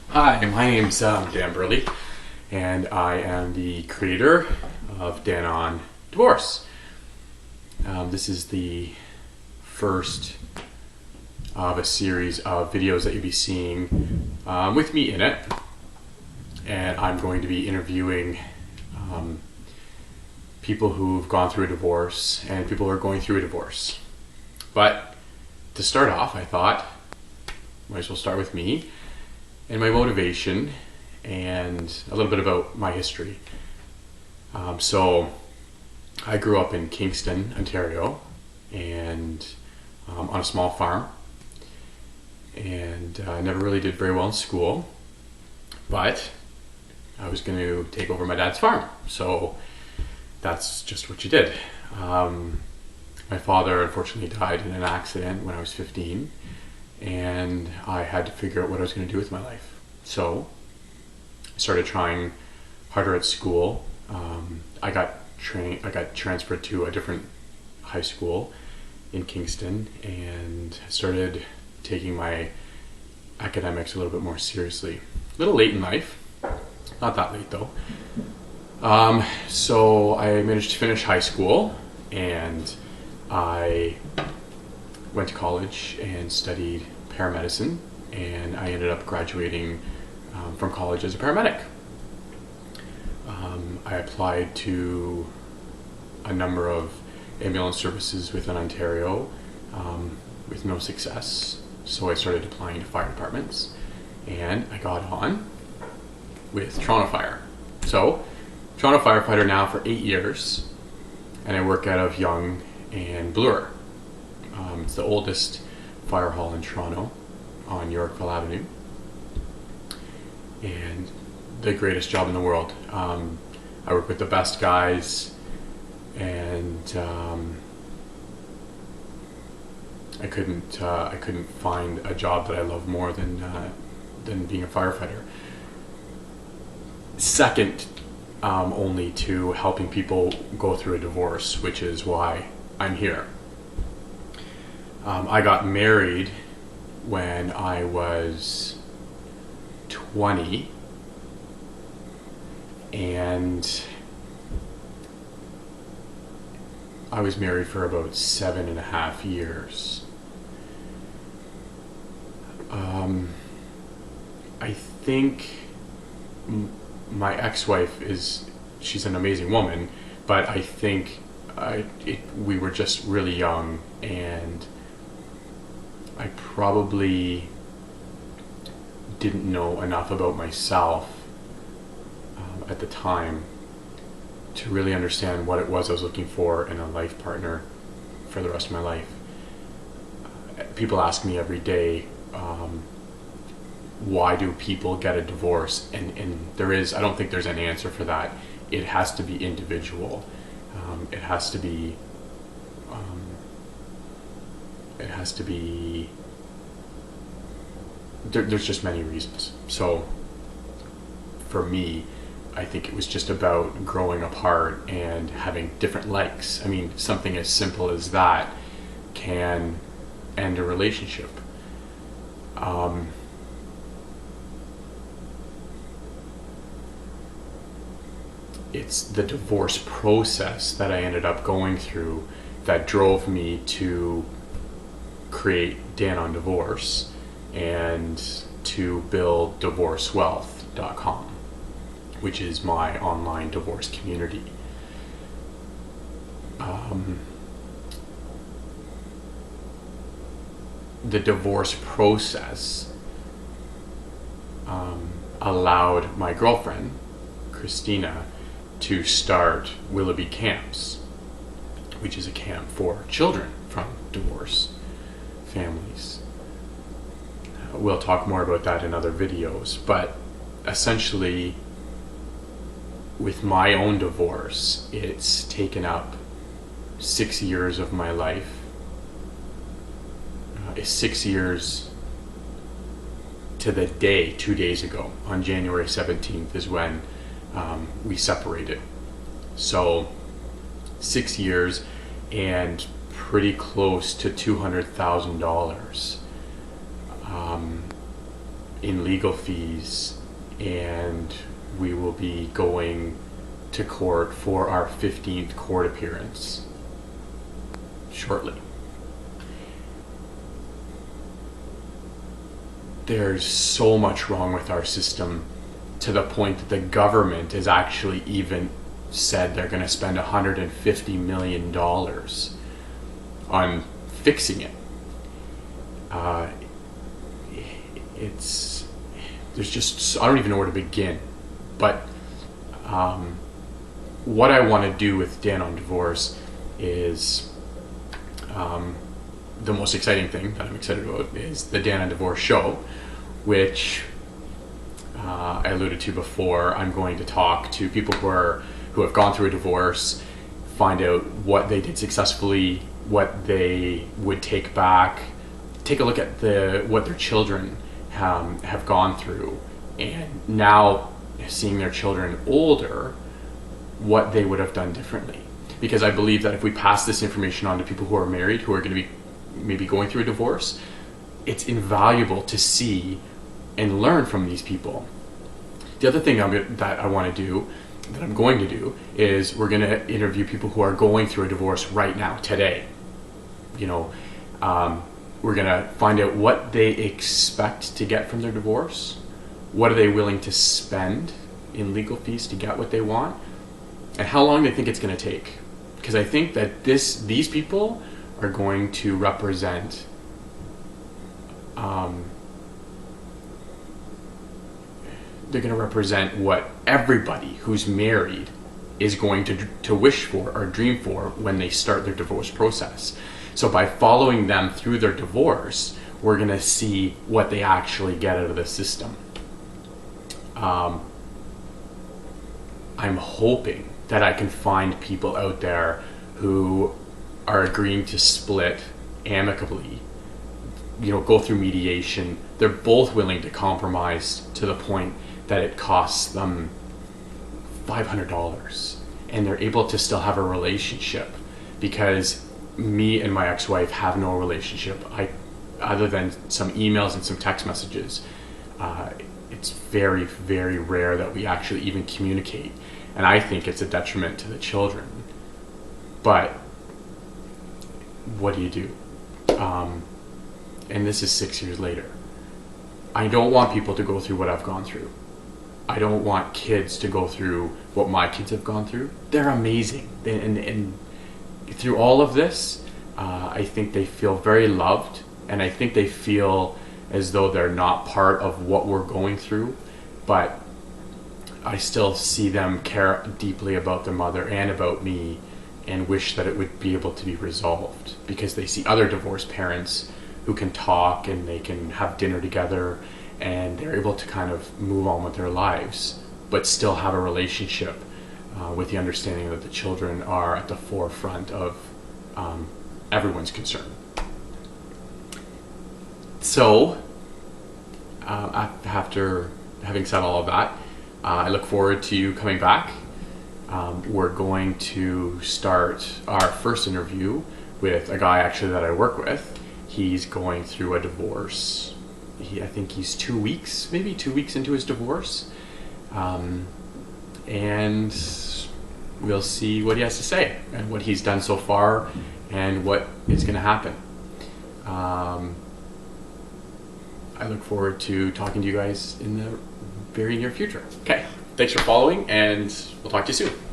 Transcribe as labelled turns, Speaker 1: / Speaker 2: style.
Speaker 1: Hi, my name's Dan Burley, and I am the creator of Dan on Divorce. This is the first of a series of videos that you'll be seeing with me in it, and I'm going to be interviewing people who've gone through a divorce and people who are going through a divorce. But to start off, I thought might as well start with me and my motivation and a little bit about my history. So I grew up in Kingston, Ontario, and on a small farm, and I never really did very well in school, but I was going to take over my dad's farm, so that's just what you did. My father unfortunately died in an accident when I was 15, and I had to figure out what I was going to do with my life. So I started trying harder at school. I got transferred to a different high school in Kingston and started taking my academics a little bit more seriously. A little late in life, not that late though. So I managed to finish high school, and I went to college and studied paramedicine, and I ended up graduating from college as a paramedic. I applied to a number of ambulance services within Ontario with no success, so I started applying to fire departments, and I got on with Toronto Fire. So, Toronto firefighter now for 8 years, and I work out of Yonge and Bloor. It's the oldest fire hall in Toronto on Yorkville Avenue, and the greatest job in the world. I work with the best guys, and I couldn't find a job that I love more than being a firefighter. Second only to helping people go through a divorce, which is why I'm here. I got married when I was 20, and I was married for about 7.5 years. I think my ex-wife she's an amazing woman, but I think we were just really young, and I probably didn't know enough about myself at the time to really understand what it was I was looking for in a life partner for the rest of my life. People ask me every day, why do people get a divorce? And I don't think there's an answer for that. It has to be individual. There's just many reasons. So for me, I think it was just about growing apart and having different likes. I mean, something as simple as that can end a relationship. It's the divorce process that I ended up going through that drove me to create Dan on Divorce and to build DivorceWealth.com, which is my online divorce community. The divorce process allowed my girlfriend, Christina, to start Willoughby Camps, which is a camp for children from divorce families. We'll talk more about that in other videos, but essentially, with my own divorce, it's taken up 6 years of my life. 6 years to the day, 2 days ago, on January 17th is when we separated. So 6 years and pretty close to $200,000 in legal fees, and we will be going to court for our 15th court appearance shortly. There's so much wrong with our system, to the point that the government has actually even said they're going to spend $150 million on fixing it. There's just, I don't even know where to begin. But what I want to do with Dan on Divorce is, the most exciting thing that I'm excited about is the Dan on Divorce show, which I alluded to before. I'm going to talk to people who have gone through a divorce, find out what they did successfully, what they would take back, take a look at what their children have gone through, and now seeing their children older, what they would have done differently. Because I believe that if we pass this information on to people who are married, who are going to be maybe going through a divorce, it's invaluable to see and learn from these people. The other thing that I'm going to do, is we're going to interview people who are going through a divorce right now, today. We're going to find out what they expect to get from their divorce, what are they willing to spend in legal fees to get what they want, and how long they think it's going to take. Because I think that these people are going to represent they're going to represent what everybody who's married is going to wish for or dream for when they start their divorce process. So by following them through their divorce, we're going to see what they actually get out of the system. I'm hoping that I can find people out there who are agreeing to split amicably, go through mediation. They're both willing to compromise to the point that it costs them $500, and they're able to still have a relationship, because me and my ex-wife have no relationship. Other than some emails and some text messages, it's very, very rare that we actually even communicate, and I think it's a detriment to the children. But what do you do? And this is 6 years later. I don't want people to go through what I've gone through. I don't want kids to go through what my kids have gone through. They're amazing. And through all of this, I think they feel very loved, and I think they feel as though they're not part of what we're going through, but I still see them care deeply about their mother and about me, and wish that it would be able to be resolved, because they see other divorced parents who can talk and they can have dinner together, and they're able to kind of move on with their lives, but still have a relationship, with the understanding that the children are at the forefront of everyone's concern. So, after having said all of that, I look forward to you coming back. We're going to start our first interview with a guy actually that I work with. He's going through a divorce. I think he's 2 weeks, maybe 2 weeks into his divorce. And we'll see what he has to say, and what he's done so far, and what is going to happen. I look forward to talking to you guys in the very near future. Okay, thanks for following, and we'll talk to you soon.